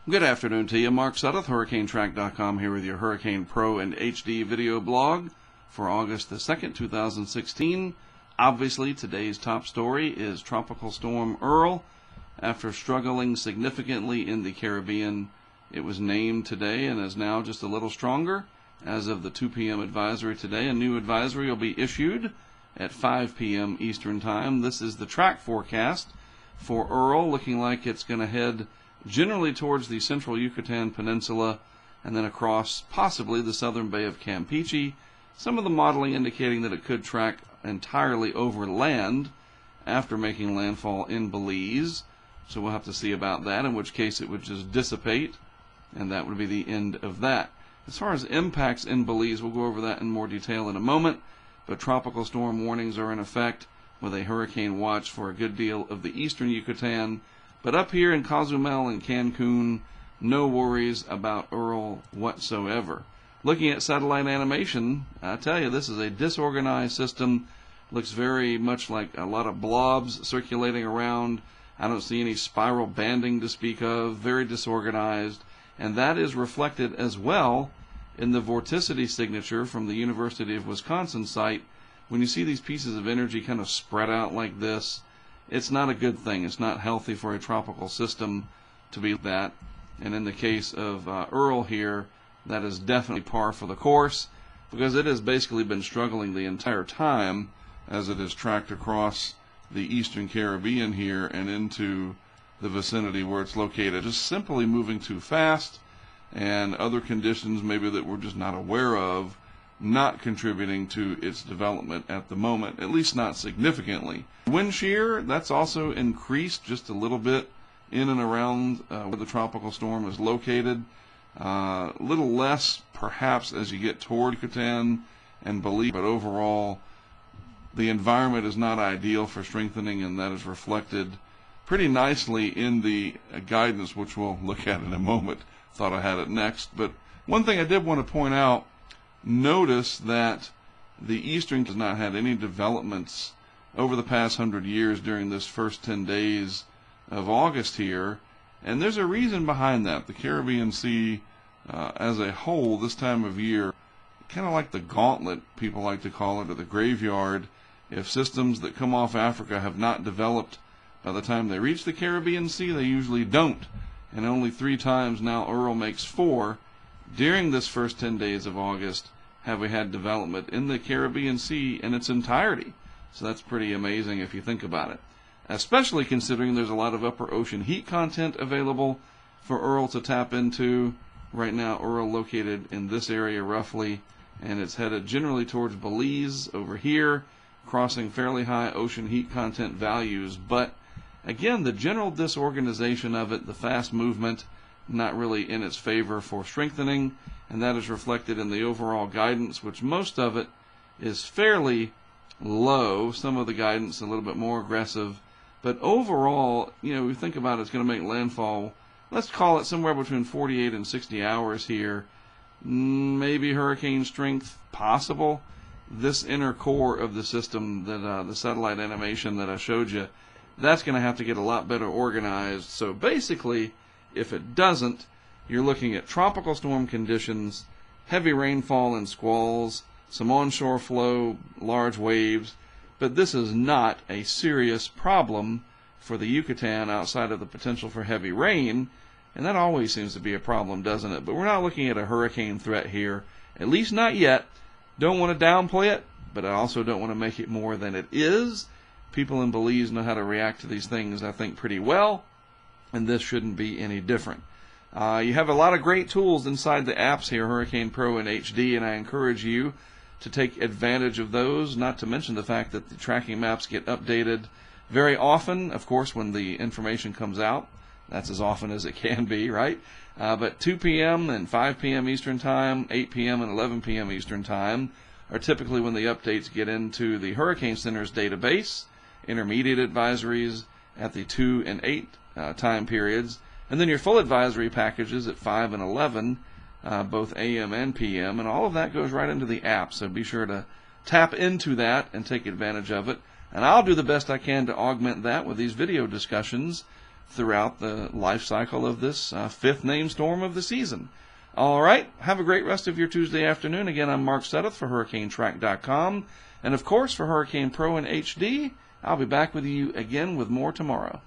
Good afternoon to you. Mark Sudduth, HurricaneTrack.com, here with your Hurricane Pro and HD video blog for August the 2nd, 2016. Obviously, today's top story is Tropical Storm Earl. After struggling significantly in the Caribbean, it was named today and is now just a little stronger. As of the 2 p.m. advisory today, a new advisory will be issued at 5 p.m. Eastern Time. This is the track forecast for Earl, looking like it's going to head generally towards the central Yucatan Peninsula and then across possibly the southern Bay of Campeche. Some of the modeling indicating that it could track entirely over land after making landfall in Belize. So we'll have to see about that, in which case it would just dissipate, and that would be the end of that. As far as impacts in Belize, we'll go over that in more detail in a moment, but tropical storm warnings are in effect with a hurricane watch for a good deal of the eastern Yucatan. But up here in Cozumel and Cancun, no worries about Earl whatsoever. Looking at satellite animation, I tell you, this is a disorganized system. Looks very much like a lot of blobs circulating around. I don't see any spiral banding to speak of. Very disorganized. And that is reflected as well in the vorticity signature from the University of Wisconsin site. When you see these pieces of energy kind of spread out like this, it's not a good thing. It's not healthy for a tropical system to be that. And in the case of Earl here, that is definitely par for the course, because it has basically been struggling the entire time as it has tracked across the eastern Caribbean here and into the vicinity where it's located. Just simply moving too fast, and other conditions maybe that we're just not aware of not contributing to its development at the moment, at least not significantly. Wind shear, that's also increased just a little bit in and around where the tropical storm is located. A little less perhaps as you get toward Yucatan and Belize, but overall the environment is not ideal for strengthening, and that is reflected pretty nicely in the guidance, which we'll look at in a moment. Thought I had it next, but one thing I did want to point out, notice that the eastern has not had any developments over the past 100 years during this first 10 days of August here, and there's a reason behind that. The Caribbean Sea as a whole this time of year, kind of like the gauntlet, people like to call it, or the graveyard. If systems that come off Africa have not developed by the time they reach the Caribbean Sea, they usually don't. And only 3 times now, Earl makes 4, during this first 10 days of August, have we had development in the Caribbean Sea in its entirety. So that's pretty amazing if you think about it. Especially considering there's a lot of upper ocean heat content available for Earl to tap into. Right now, Earl located in this area roughly, and it's headed generally towards Belize over here, crossing fairly high ocean heat content values. But again, the general disorganization of it, the fast movement, not really in its favor for strengthening, and that is reflected in the overall guidance, which most of it is fairly low. Some of the guidance a little bit more aggressive, but overall, we think about it's going to make landfall, let's call it somewhere between 48 and 60 hours here. Maybe hurricane strength possible. This inner core of the system, that the satellite animation that I showed you, that's going to have to get a lot better organized. So basically, if it doesn't, you're looking at tropical storm conditions, heavy rainfall and squalls, some onshore flow, large waves, but this is not a serious problem for the Yucatan outside of the potential for heavy rain, and that always seems to be a problem, doesn't it? But we're not looking at a hurricane threat here, at least not yet. Don't want to downplay it, but I also don't want to make it more than it is. People in Belize know how to react to these things, I think, pretty well, and this shouldn't be any different. You have a lot of great tools inside the apps here, Hurricane Pro and HD, and I encourage you to take advantage of those, not to mention the fact that the tracking maps get updated very often, of course, when the information comes out. That's as often as it can be, right? But 2 p.m. and 5 p.m. Eastern Time, 8 p.m. and 11 p.m. Eastern Time are typically when the updates get into the Hurricane Center's database, intermediate advisories at the 2 and 8 time periods, and then your full advisory packages at 5 and 11, both AM and PM, and all of that goes right into the app, so be sure to tap into that and take advantage of it. And I'll do the best I can to augment that with these video discussions throughout the life cycle of this fifth named storm of the season. All right, have a great rest of your Tuesday afternoon. Again, I'm Mark Sudduth for HurricaneTrack.com. And, of course, for Hurricane Pro and HD, I'll be back with you again with more tomorrow.